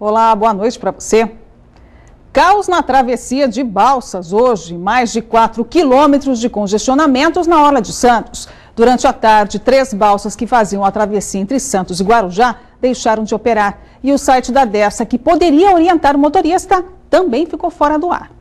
Olá, boa noite para você. Caos na travessia de Balsas hoje, mais de 4 quilômetros de congestionamentos na Orla de Santos. Durante a tarde, 3 balsas que faziam a travessia entre Santos e Guarujá deixaram de operar. E o site da Dersa, que poderia orientar o motorista, também ficou fora do ar.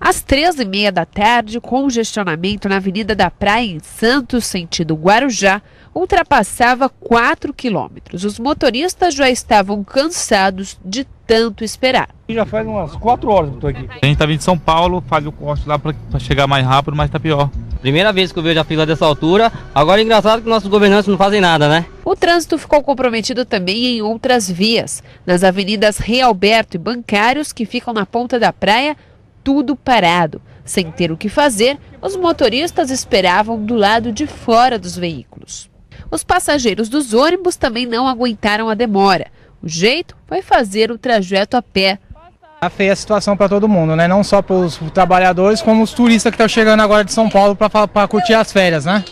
Às 13h30 da tarde, congestionamento na Avenida da Praia em Santos, sentido Guarujá, ultrapassava 4 quilômetros. Os motoristas já estavam cansados de tanto esperar. Já faz umas 4 horas que estou aqui. A gente está vindo de São Paulo, faz o corte lá para chegar mais rápido, mas está pior. Primeira vez que eu vejo a fila dessa altura. Agora é engraçado que nossos governantes não fazem nada, né? O trânsito ficou comprometido também em outras vias. Nas avenidas Realberto e Bancários, que ficam na ponta da praia, tudo parado. Sem ter o que fazer, os motoristas esperavam do lado de fora dos veículos. Os passageiros dos ônibus também não aguentaram a demora. O jeito foi fazer o trajeto a pé. Tá feia a situação para todo mundo, né? Não só para os trabalhadores, como os turistas que estão chegando agora de São Paulo para curtir as férias, né?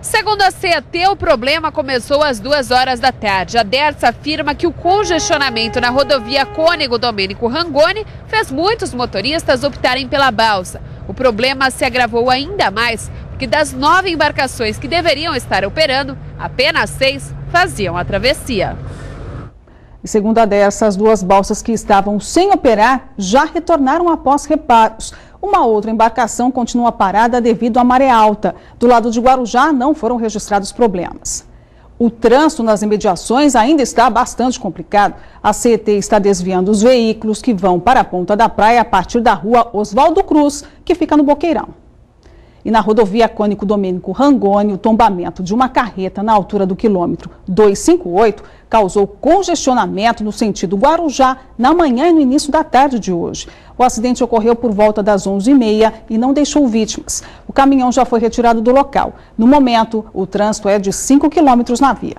Segundo a CET, o problema começou às 2 horas da tarde. A Dersa afirma que o congestionamento na rodovia Cônego Domênico Rangoni fez muitos motoristas optarem pela balsa. O problema se agravou ainda mais, porque das 9 embarcações que deveriam estar operando, apenas 6 faziam a travessia. E segundo a Dersa, as 2 balsas que estavam sem operar já retornaram após reparos. Uma outra embarcação continua parada devido à maré alta. Do lado de Guarujá não foram registrados problemas. O trânsito nas imediações ainda está bastante complicado. A CET está desviando os veículos que vão para a ponta da praia a partir da rua Oswaldo Cruz, que fica no Boqueirão. E na rodovia Cônego Domênico Rangoni, o tombamento de uma carreta na altura do quilômetro 258 causou congestionamento no sentido Guarujá na manhã e no início da tarde de hoje. O acidente ocorreu por volta das 11h30 e não deixou vítimas. O caminhão já foi retirado do local. No momento, o trânsito é de 5 quilômetros na via.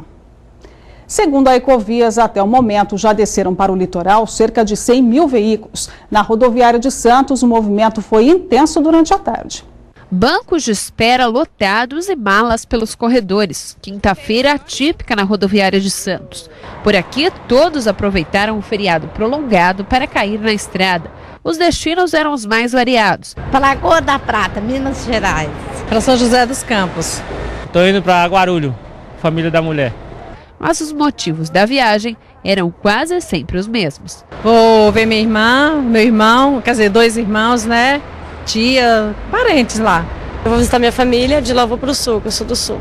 Segundo a Ecovias, até o momento já desceram para o litoral cerca de 100 mil veículos. Na rodoviária de Santos, o movimento foi intenso durante a tarde. Bancos de espera lotados e malas pelos corredores. Quinta-feira atípica na rodoviária de Santos. Por aqui, todos aproveitaram o feriado prolongado para cair na estrada. Os destinos eram os mais variados. Para Lagoa da Prata, Minas Gerais. Para São José dos Campos. Estou indo para Guarulhos, família da mulher. Mas os motivos da viagem eram quase sempre os mesmos. Vou ver minha irmã, meu irmão, quer dizer, 2 irmãos, né? Tia, parentes lá. Eu vou visitar minha família, de lá eu vou para o sul, que eu sou do sul.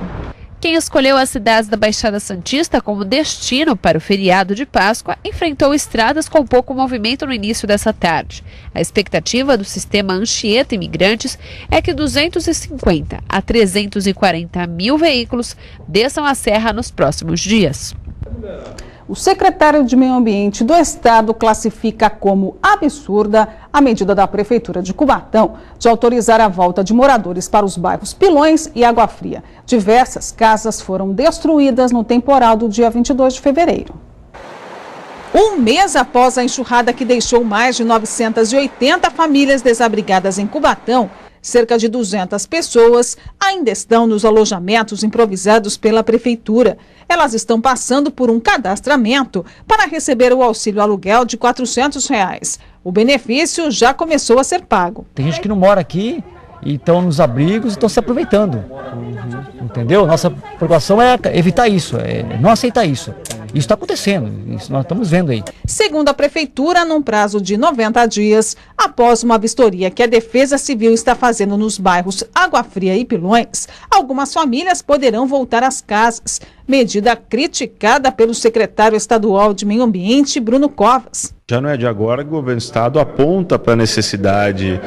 Quem escolheu as cidades da Baixada Santista como destino para o feriado de Páscoa enfrentou estradas com pouco movimento no início dessa tarde. A expectativa do sistema Anchieta Imigrantes é que 250 a 340 mil veículos desçam a serra nos próximos dias. O secretário de Meio Ambiente do Estado classifica como absurda a medida da Prefeitura de Cubatão de autorizar a volta de moradores para os bairros Pilões e Água Fria. Diversas casas foram destruídas no temporal do dia 22 de fevereiro. Um mês após a enxurrada que deixou mais de 980 famílias desabrigadas em Cubatão, cerca de 200 pessoas ainda estão nos alojamentos improvisados pela Prefeitura. Elas estão passando por um cadastramento para receber o auxílio aluguel de R$ 400. O benefício já começou a ser pago. Tem gente que não mora aqui e estão nos abrigos e estão se aproveitando. Entendeu? Nossa preocupação é evitar isso, não aceitar isso. Isso está acontecendo, isso nós estamos vendo aí. Segundo a Prefeitura, num prazo de 90 dias, após uma vistoria que a Defesa Civil está fazendo nos bairros Água Fria e Pilões, algumas famílias poderão voltar às casas. Medida criticada pelo secretário estadual de Meio Ambiente, Bruno Covas. Já não é de agora que o governo do estado aponta para a necessidade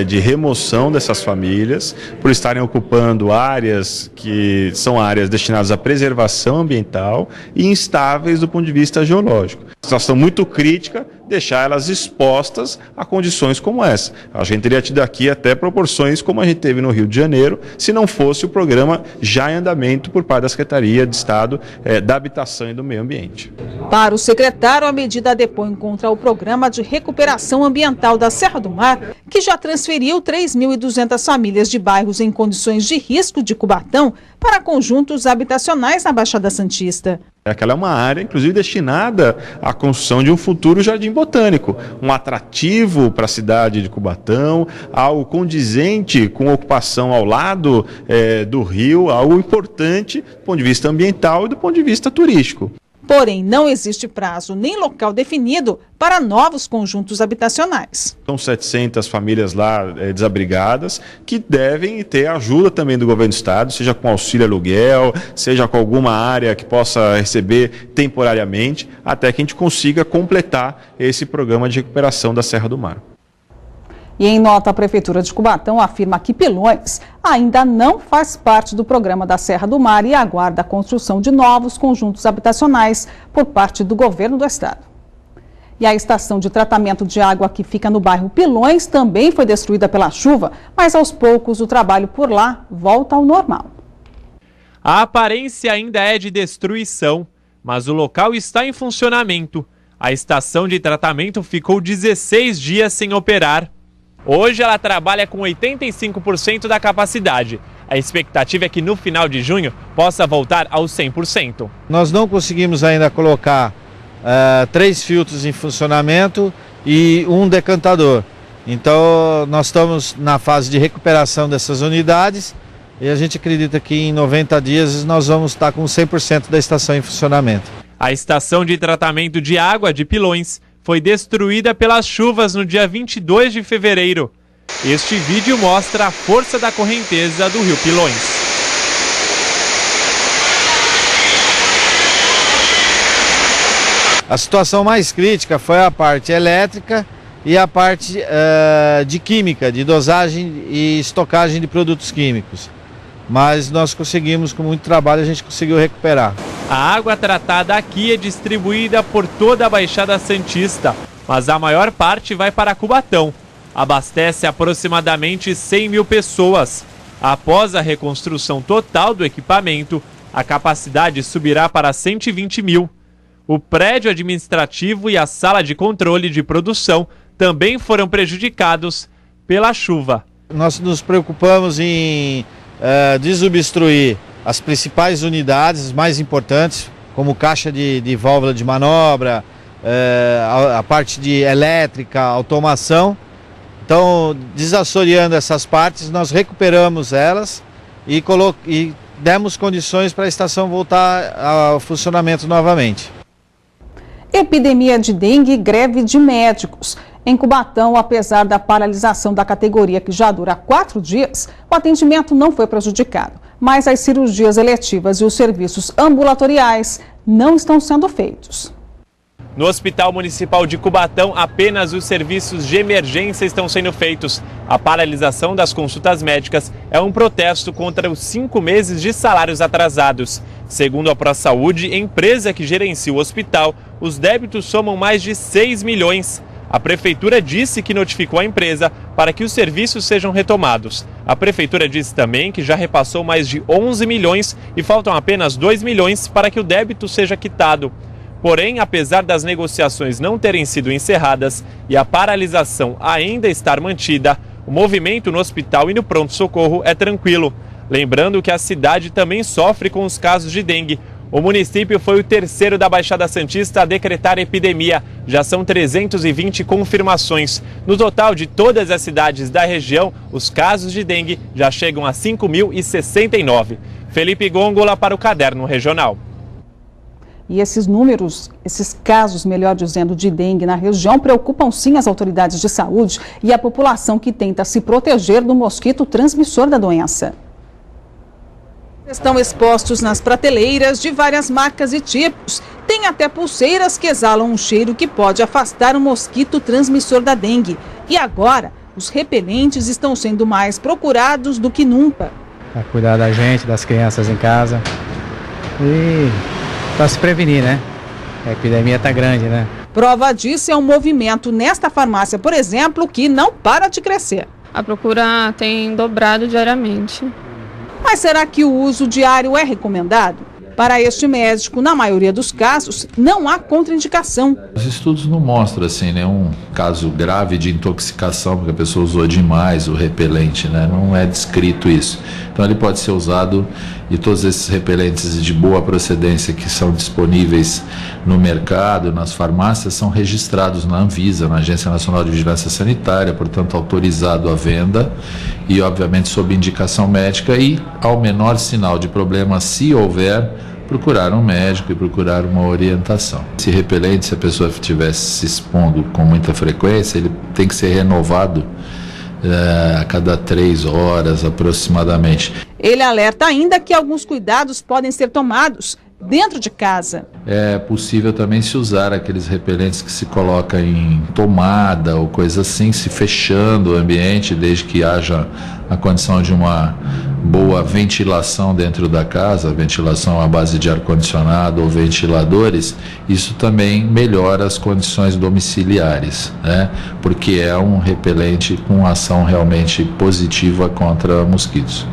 de remoção dessas famílias, por estarem ocupando áreas que são áreas destinadas à preservação ambiental e instáveis do ponto de vista geológico. Situação muito crítica, deixar elas expostas a condições como essa. A gente teria tido aqui até proporções como a gente teve no Rio de Janeiro, se não fosse o programa já em andamento por parte da Secretaria de Estado da Habitação e do Meio Ambiente. Para o secretário, a medida depõe contra o Programa de Recuperação Ambiental da Serra do Mar, que já transferiu 3.200 famílias de bairros em condições de risco de Cubatão para conjuntos habitacionais na Baixada Santista. Aquela é uma área, inclusive, destinada à construção de um futuro jardim botânico, um atrativo para a cidade de Cubatão, algo condizente com a ocupação ao lado do rio, algo importante do ponto de vista ambiental e do ponto de vista turístico. Porém, não existe prazo nem local definido para novos conjuntos habitacionais. São 700 famílias lá desabrigadas que devem ter ajuda também do governo do estado, seja com auxílio aluguel, seja com alguma área que possa receber temporariamente, até que a gente consiga completar esse programa de recuperação da Serra do Mar. E em nota, a Prefeitura de Cubatão afirma que Pilões ainda não faz parte do programa da Serra do Mar e aguarda a construção de novos conjuntos habitacionais por parte do governo do estado. E a estação de tratamento de água que fica no bairro Pilões também foi destruída pela chuva, mas aos poucos o trabalho por lá volta ao normal. A aparência ainda é de destruição, mas o local está em funcionamento. A estação de tratamento ficou 16 dias sem operar. Hoje ela trabalha com 85% da capacidade. A expectativa é que no final de junho possa voltar aos 100%. Nós não conseguimos ainda colocar 3 filtros em funcionamento e um decantador. Então nós estamos na fase de recuperação dessas unidades e a gente acredita que em 90 dias nós vamos estar com 100% da estação em funcionamento. A estação de tratamento de água de Pilões foi destruída pelas chuvas no dia 22 de fevereiro. Este vídeo mostra a força da correnteza do rio Pilões. A situação mais crítica foi a parte elétrica e a parte de química, de dosagem e estocagem de produtos químicos. Mas nós conseguimos, com muito trabalho, a gente conseguiu recuperar. A água tratada aqui é distribuída por toda a Baixada Santista, mas a maior parte vai para Cubatão. Abastece aproximadamente 100 mil pessoas. Após a reconstrução total do equipamento, a capacidade subirá para 120 mil. O prédio administrativo e a sala de controle de produção também foram prejudicados pela chuva. Nós nos preocupamos em desobstruir as principais unidades, as mais importantes, como caixa de válvula de manobra, a parte de elétrica, automação. Então, desassoreando essas partes, nós recuperamos elas e demos condições para a estação voltar ao funcionamento novamente. Epidemia de dengue e greve de médicos. Em Cubatão, apesar da paralisação da categoria que já dura 4 dias, o atendimento não foi prejudicado. Mas as cirurgias eletivas e os serviços ambulatoriais não estão sendo feitos. No Hospital Municipal de Cubatão, apenas os serviços de emergência estão sendo feitos. A paralisação das consultas médicas é um protesto contra os 5 meses de salários atrasados. Segundo a ProSaúde, empresa que gerencia o hospital, os débitos somam mais de 6 milhões. A Prefeitura disse que notificou a empresa para que os serviços sejam retomados. A Prefeitura disse também que já repassou mais de 11 milhões e faltam apenas 2 milhões para que o débito seja quitado. Porém, apesar das negociações não terem sido encerradas e a paralisação ainda estar mantida, o movimento no hospital e no pronto-socorro é tranquilo. Lembrando que a cidade também sofre com os casos de dengue. O município foi o terceiro da Baixada Santista a decretar epidemia. Já são 320 confirmações. No total de todas as cidades da região, os casos de dengue já chegam a 5.069. Felipe Gongola para o Caderno Regional. E esses números, esses casos, melhor dizendo, de dengue na região preocupam sim as autoridades de saúde e a população que tenta se proteger do mosquito transmissor da doença. Estão expostos nas prateleiras de várias marcas e tipos. Tem até pulseiras que exalam um cheiro que pode afastar o mosquito transmissor da dengue. E agora, os repelentes estão sendo mais procurados do que nunca. Para cuidar da gente, das crianças em casa e para se prevenir, né? A epidemia está grande, né? Prova disso é um movimento nesta farmácia, por exemplo, que não para de crescer. A procura tem dobrado diariamente. Mas será que o uso diário é recomendado? Para este médico, na maioria dos casos, não há contraindicação. Os estudos não mostram assim, nenhum caso grave de intoxicação, porque a pessoa usou demais o repelente, né? Não é descrito isso. Então ele pode ser usado, e todos esses repelentes de boa procedência que são disponíveis no mercado, nas farmácias, são registrados na Anvisa, na Agência Nacional de Vigilância Sanitária, portanto autorizado à venda e obviamente sob indicação médica, e ao menor sinal de problema, se houver, procurar um médico e procurar uma orientação. Esse repelente, se a pessoa estivesse se expondo com muita frequência, ele tem que ser renovado a cada 3 horas aproximadamente. Ele alerta ainda que alguns cuidados podem ser tomados dentro de casa. É possível também se usar aqueles repelentes que se coloca em tomada ou coisa assim, se fechando o ambiente, desde que haja a condição de uma boa ventilação dentro da casa, ventilação à base de ar-condicionado ou ventiladores. Isso também melhora as condições domiciliares, né? Porque é um repelente com ação realmente positiva contra mosquitos.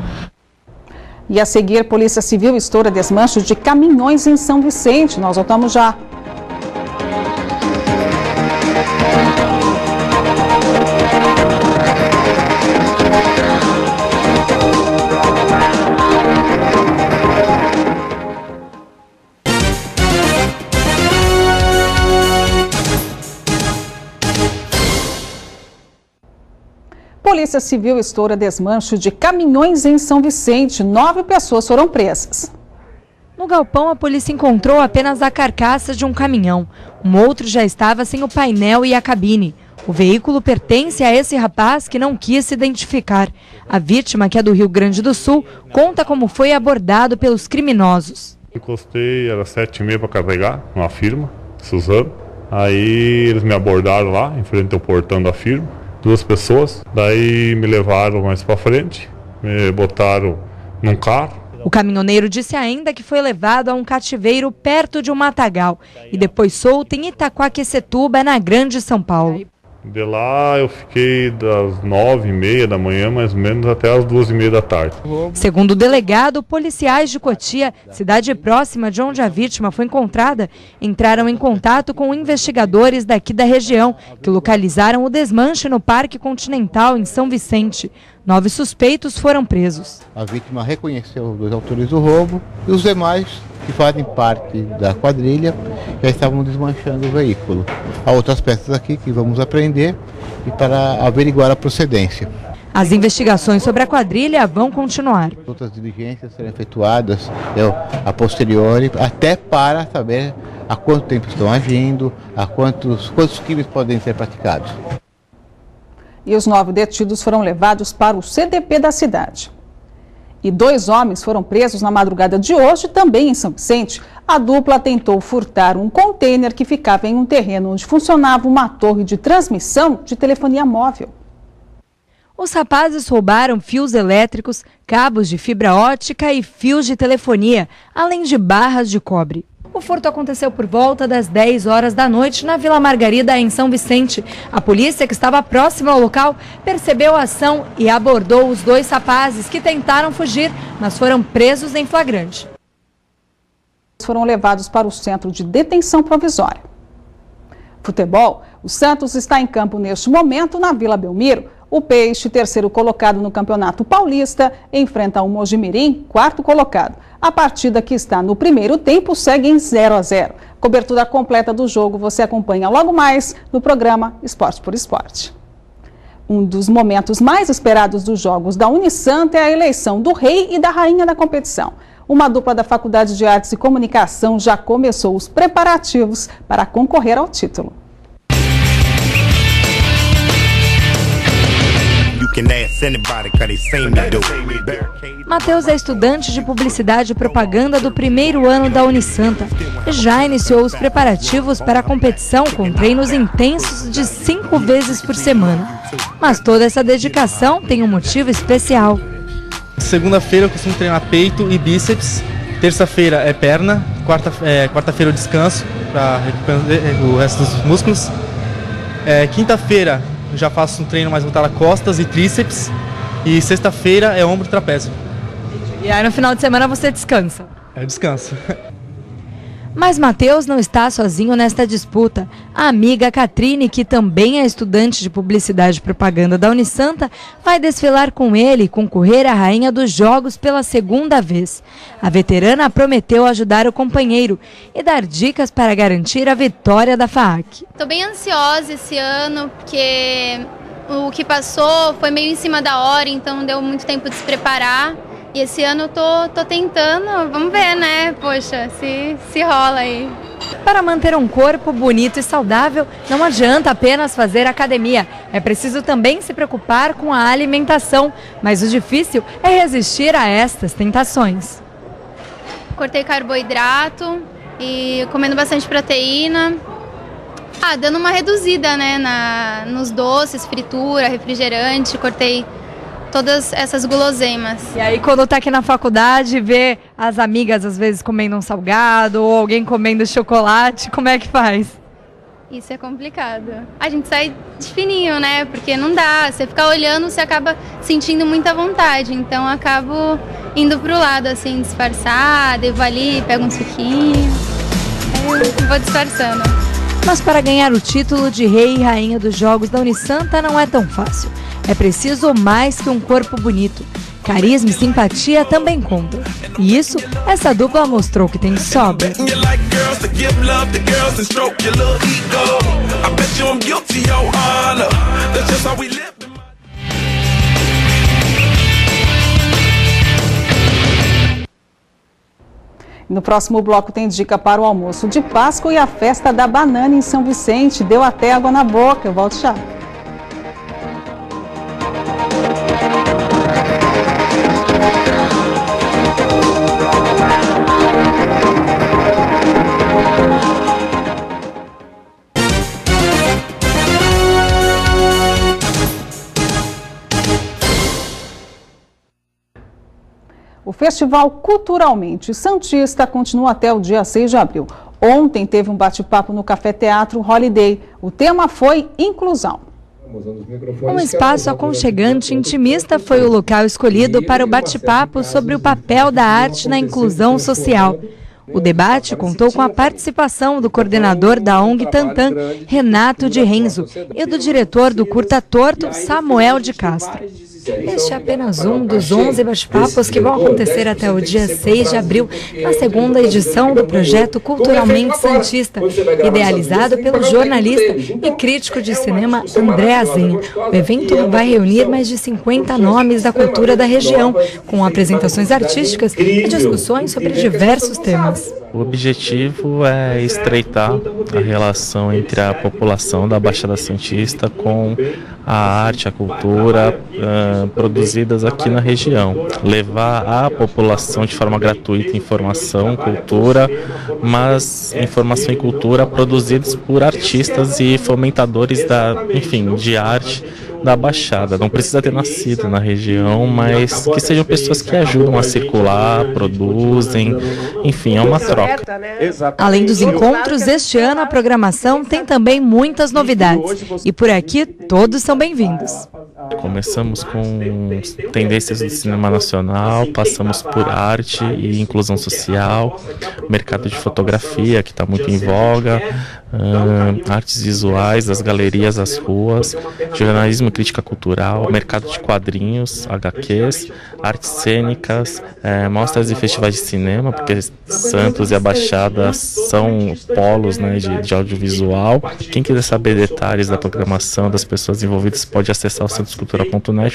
E a seguir, Polícia Civil estoura desmanche de caminhões em São Vicente. Nós voltamos já. Polícia Civil estoura desmanche de caminhões em São Vicente. 9 pessoas foram presas. No galpão, a polícia encontrou apenas a carcaça de um caminhão. Um outro já estava sem o painel e a cabine. O veículo pertence a esse rapaz que não quis se identificar. A vítima, que é do Rio Grande do Sul, conta como foi abordado pelos criminosos. Encostei, era 7h30 para carregar, numa firma, Suzano. Aí eles me abordaram lá, em frente ao portão da firma. 2 pessoas, daí me levaram mais para frente, me botaram num carro. O caminhoneiro disse ainda que foi levado a um cativeiro perto de um matagal e depois solto em Itaquaquecetuba, na Grande São Paulo. De lá eu fiquei das 9h30 da manhã, mais ou menos, até as 2h30 da tarde. Segundo o delegado, policiais de Cotia, cidade próxima de onde a vítima foi encontrada, entraram em contato com investigadores daqui da região, que localizaram o desmanche no Parque Continental, em São Vicente. 9 suspeitos foram presos. A vítima reconheceu os 2 autores do roubo e os demais, que fazem parte da quadrilha, já estavam desmanchando o veículo. Há outras peças aqui que vamos apreender e para averiguar a procedência. As investigações sobre a quadrilha vão continuar. Outras diligências serão efetuadas a posteriori, até para saber há quanto tempo estão agindo, há quantos crimes podem ser praticados. E os 9 detidos foram levados para o CDP da cidade. E 2 homens foram presos na madrugada de hoje, também em São Vicente. A dupla tentou furtar um container que ficava em um terreno onde funcionava uma torre de transmissão de telefonia móvel. Os rapazes roubaram fios elétricos, cabos de fibra ótica e fios de telefonia, além de barras de cobre. O furto aconteceu por volta das 10 horas da noite na Vila Margarida, em São Vicente. A polícia, que estava próxima ao local, percebeu a ação e abordou os 2 rapazes que tentaram fugir, mas foram presos em flagrante. Foram levados para o centro de detenção provisória. Futebol, o Santos está em campo neste momento na Vila Belmiro. O Peixe, 3º colocado no Campeonato Paulista, enfrenta o Mojimirim, 4º colocado. A partida, que está no primeiro tempo, segue em 0-0. Cobertura completa do jogo você acompanha logo mais no programa Esporte por Esporte. Um dos momentos mais esperados dos jogos da Unisanta é a eleição do rei e da rainha da competição. Uma dupla da Faculdade de Artes e Comunicação já começou os preparativos para concorrer ao título. Matheus é estudante de Publicidade e Propaganda do 1º ano da Unisanta e já iniciou os preparativos para a competição com treinos intensos de 5 vezes por semana. Mas toda essa dedicação tem um motivo especial. Segunda-feira eu costumo treinar peito e bíceps, terça-feira é perna, quarta-feira eu descanso para recuperar o resto dos músculos. Quinta-feira eu já faço um treino mais voltado a costas e tríceps. E sexta-feira é ombro e trapézio. E aí no final de semana você descansa? É o descanso. Mas Matheus não está sozinho nesta disputa. A amiga Catrine, que também é estudante de Publicidade e Propaganda da Unisanta, vai desfilar com ele e concorrer à Rainha dos Jogos pela segunda vez. A veterana prometeu ajudar o companheiro e dar dicas para garantir a vitória da FAAC. Estou bem ansiosa esse ano, porque o que passou foi meio em cima da hora, então não deu muito tempo de se preparar. E esse ano eu tô tentando, vamos ver, né? Poxa, se rola aí. Para manter um corpo bonito e saudável, não adianta apenas fazer academia. É preciso também se preocupar com a alimentação, mas o difícil é resistir a estas tentações. Cortei carboidrato e comendo bastante proteína. Dando uma reduzida, né, nos doces, fritura, refrigerante, cortei todas essas guloseimas. E aí quando tá aqui na faculdade, vê as amigas às vezes comendo um salgado ou alguém comendo chocolate, como é que faz? Isso é complicado. A gente sai de fininho, né? Porque não dá. Você ficar olhando, você acaba sentindo muita vontade. Então eu acabo indo pro lado, assim, disfarçada, eu vou ali, pego um suquinho. Aí eu vou disfarçando. Mas para ganhar o título de rei e rainha dos Jogos da Unisanta não é tão fácil. É preciso mais que um corpo bonito. Carisma e simpatia também contam. E isso, essa dupla mostrou que tem de sobra. No próximo bloco tem dica para o almoço de Páscoa e a festa da banana em São Vicente. Deu até água na boca. Eu volto já. O Festival Culturalmente Santista continua até o dia 6 de abril. Ontem teve um bate-papo no Café Teatro Holiday. O tema foi inclusão. Um espaço aconchegante e intimista foi o local escolhido para o bate-papo sobre o papel da arte na inclusão social. O debate contou com a participação do coordenador da ONG Tantan, Renato de Renzo, e do diretor do Curta Torto, Samuel de Castro. Este é apenas um dos 11 bate-papos que vão acontecer até o dia 6 de abril, na segunda edição do projeto Culturalmente Santista, idealizado pelo jornalista e crítico de cinema André Azenha. O evento vai reunir mais de 50 nomes da cultura da região, com apresentações artísticas e discussões sobre diversos temas. O objetivo é estreitar a relação entre a população da Baixada Santista com a arte, a cultura produzidas aqui na região. Levar à população de forma gratuita informação, cultura, mas informação e cultura produzidas por artistas e fomentadores de arte da Baixada. Não precisa ter nascido na região, mas que sejam pessoas que ajudam a circular, produzem, enfim, é uma troca. Além dos encontros, este ano a programação tem também muitas novidades. E por aqui, todos são bem-vindos. Começamos com tendências do cinema nacional, passamos por arte e inclusão social, mercado de fotografia, que está muito em voga, artes visuais, as galerias, as ruas, jornalismo e crítica cultural, mercado de quadrinhos, HQs, artes cênicas, mostras e festivais de cinema, porque Santos e a Baixada são polos, né, de audiovisual. Quem quiser saber detalhes da programação das pessoas envolvidas pode acessar o santoscultura.net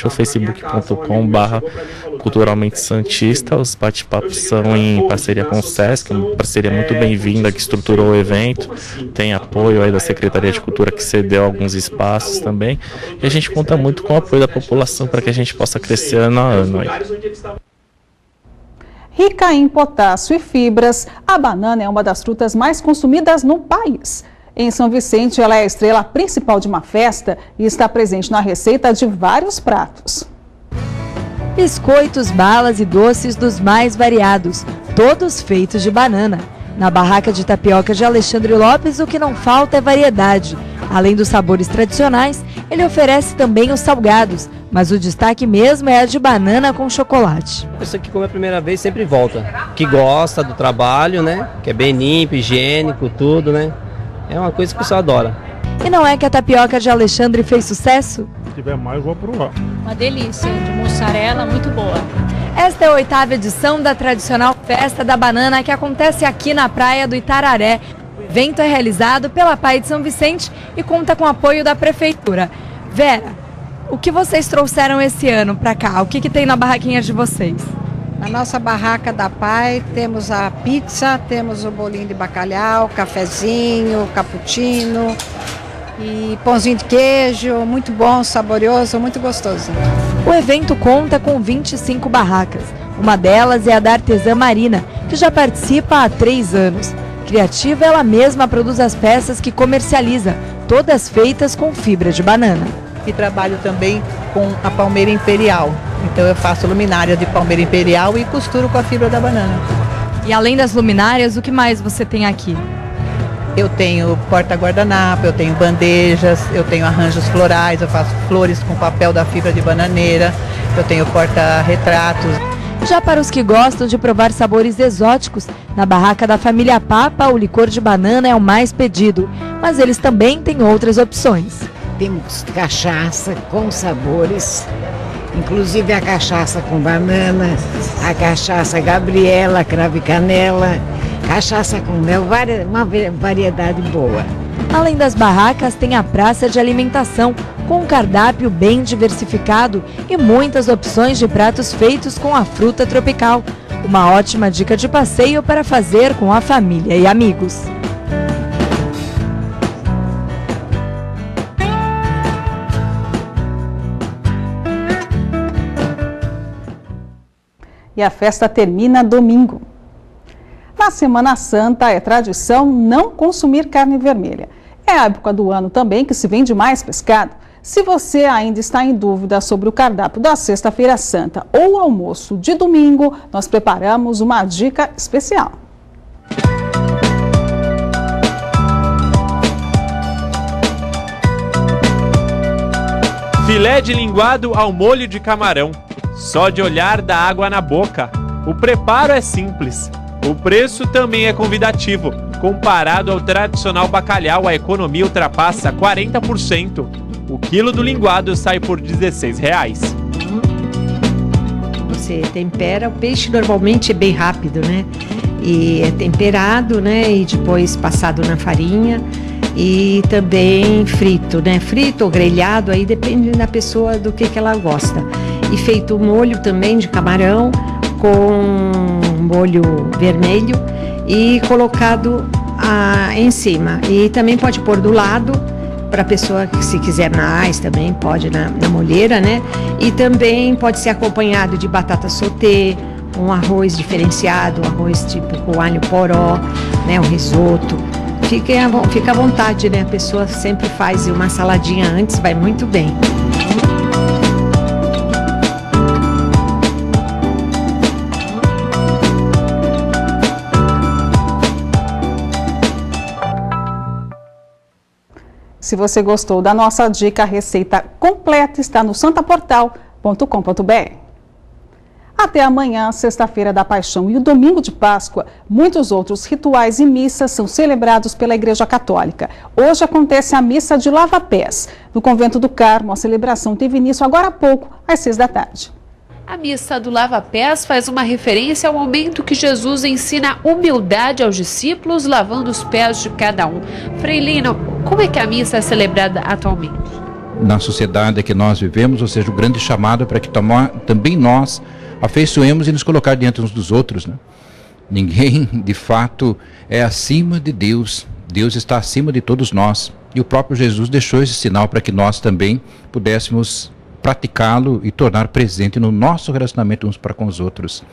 ou facebook.com/culturalmente santista. Os bate-papos são em parceria com o SESC, uma parceria muito bem-vinda que estruturou o evento. Tem apoio aí da Secretaria de Cultura, que cedeu alguns espaços também, e a gente conta muito com o apoio da população para que a gente possa crescer ano a ano aí. Rica em potássio e fibras, a banana é uma das frutas mais consumidas no país. Em São Vicente, ela é a estrela principal de uma festa e está presente na receita de vários pratos. Biscoitos, balas e doces dos mais variados, todos feitos de banana. Na barraca de tapioca de Alexandre Lopes, o que não falta é variedade. Além dos sabores tradicionais, Ele oferece também os salgados, mas o destaque mesmo é a de banana com chocolate. A pessoa que come a primeira vez sempre volta, que gosta do trabalho, né? Que é bem limpo, higiênico, tudo, né? É uma coisa que o pessoal adora. E não é que a tapioca de Alexandre fez sucesso? Se tiver mais, eu vou provar. Uma delícia, de mussarela, muito boa. Esta é a 8ª edição da tradicional Festa da Banana que acontece aqui na praia do Itararé. O evento é realizado pela PAI de São Vicente e conta com o apoio da Prefeitura. Vera, o que vocês trouxeram esse ano para cá? O que tem na barraquinha de vocês? Na nossa barraca da PAI temos a pizza, temos o bolinho de bacalhau, cafezinho, cappuccino e pãozinho de queijo, muito bom, saborioso, muito gostoso. O evento conta com 25 barracas. Uma delas é a da artesã Marina, que já participa há 3 anos. Criativa, ela mesma produz as peças que comercializa, todas feitas com fibra de banana. E trabalho também com a palmeira imperial. Então eu faço luminária de palmeira imperial e costuro com a fibra da banana. E além das luminárias, o que mais você tem aqui? Eu tenho porta-guardanapo, eu tenho bandejas, eu tenho arranjos florais, eu faço flores com papel da fibra de bananeira, eu tenho porta-retratos. Já para os que gostam de provar sabores exóticos, na barraca da família Papa, o licor de banana é o mais pedido, mas eles também têm outras opções. Temos cachaça com sabores, inclusive a cachaça com banana, a cachaça Gabriela, cravo e canela, cachaça com mel, uma variedade boa. Além das barracas, tem a praça de alimentação, com um cardápio bem diversificado e muitas opções de pratos feitos com a fruta tropical. Uma ótima dica de passeio para fazer com a família e amigos. E a festa termina domingo. Na Semana Santa é tradição não consumir carne vermelha. É a época do ano também que se vende mais pescado. Se você ainda está em dúvida sobre o cardápio da Sexta-feira Santa ou almoço de domingo, nós preparamos uma dica especial. Filé de linguado ao molho de camarão. Só de olhar dá água na boca. O preparo é simples. O preço também é convidativo. Comparado ao tradicional bacalhau, a economia ultrapassa 40%. O quilo do linguado sai por R$ 16,00. Você tempera, o peixe normalmente é bem rápido, né? E é temperado, né? E depois passado na farinha e também frito, né? Frito ou grelhado, aí depende da pessoa do que ela gosta. E feito molho também de camarão com molho vermelho e colocado em cima. E também pode pôr do lado, para a pessoa que se quiser mais também pode na molheira, né? E também pode ser acompanhado de batata sauté, um arroz diferenciado, um arroz tipo com alho poró, né? Um risoto. Fica à vontade, né? A pessoa sempre faz uma saladinha antes, vai muito bem. Se você gostou da nossa dica, a receita completa está no santaportal.com.br. Até amanhã, sexta-feira da Paixão e o domingo de Páscoa, muitos outros rituais e missas são celebrados pela Igreja Católica. Hoje acontece a missa de lava-pés. No Convento do Carmo, a celebração teve início agora há pouco, às 6 da tarde. A missa do lava-pés faz uma referência ao momento que Jesus ensina humildade aos discípulos, lavando os pés de cada um. Frei Lino, como é que a missa é celebrada atualmente? Na sociedade que nós vivemos, ou seja, o grande chamado para que também nós afeiçoemos e nos colocar diante uns dos outros, né? Ninguém, de fato, é acima de Deus. Deus está acima de todos nós. E o próprio Jesus deixou esse sinal para que nós também pudéssemos praticá-lo e tornar presente no nosso relacionamento uns para com os outros.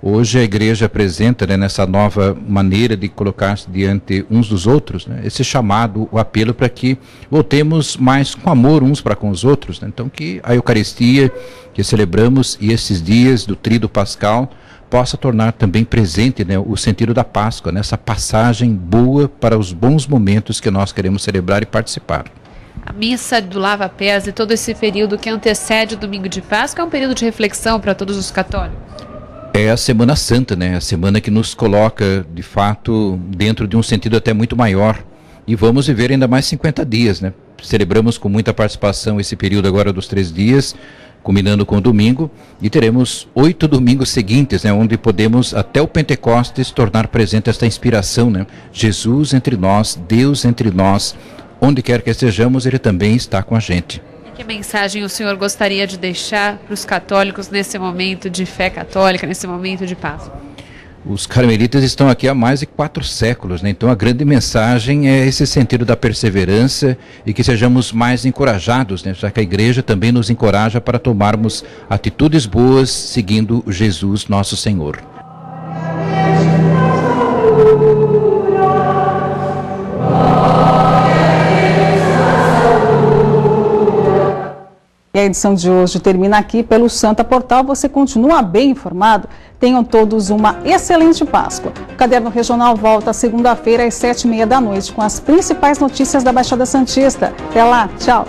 Hoje a igreja apresenta, né, nessa nova maneira de colocar-se diante uns dos outros, né, esse chamado, o apelo para que voltemos mais com amor uns para com os outros, né? Então que a Eucaristia que celebramos e esses dias do Tríduo Pascal possa tornar também presente, né, o sentido da Páscoa, nessa passagem boa para os bons momentos que nós queremos celebrar e participar. A missa do lava-pés e todo esse período que antecede o domingo de Páscoa é um período de reflexão para todos os católicos. É a Semana Santa, né? A semana que nos coloca, de fato, dentro de um sentido até muito maior. E vamos viver ainda mais 50 dias, né? Celebramos com muita participação esse período agora dos 3 dias, culminando com o domingo, e teremos 8 domingos seguintes, né? Onde podemos, até o Pentecostes, tornar presente esta inspiração, né? Jesus entre nós, Deus entre nós, onde quer que estejamos, Ele também está com a gente. Que mensagem o senhor gostaria de deixar para os católicos nesse momento de fé católica, nesse momento de paz? Os carmelitas estão aqui há mais de 4 séculos, né? Então a grande mensagem é esse sentido da perseverança e que sejamos mais encorajados, né? Já que a igreja também nos encoraja para tomarmos atitudes boas seguindo Jesus nosso Senhor. E a edição de hoje termina aqui. Pelo Santa Portal você continua bem informado. Tenham todos uma excelente Páscoa. O Caderno Regional volta segunda-feira às 7h30 da noite com as principais notícias da Baixada Santista. Até lá, tchau!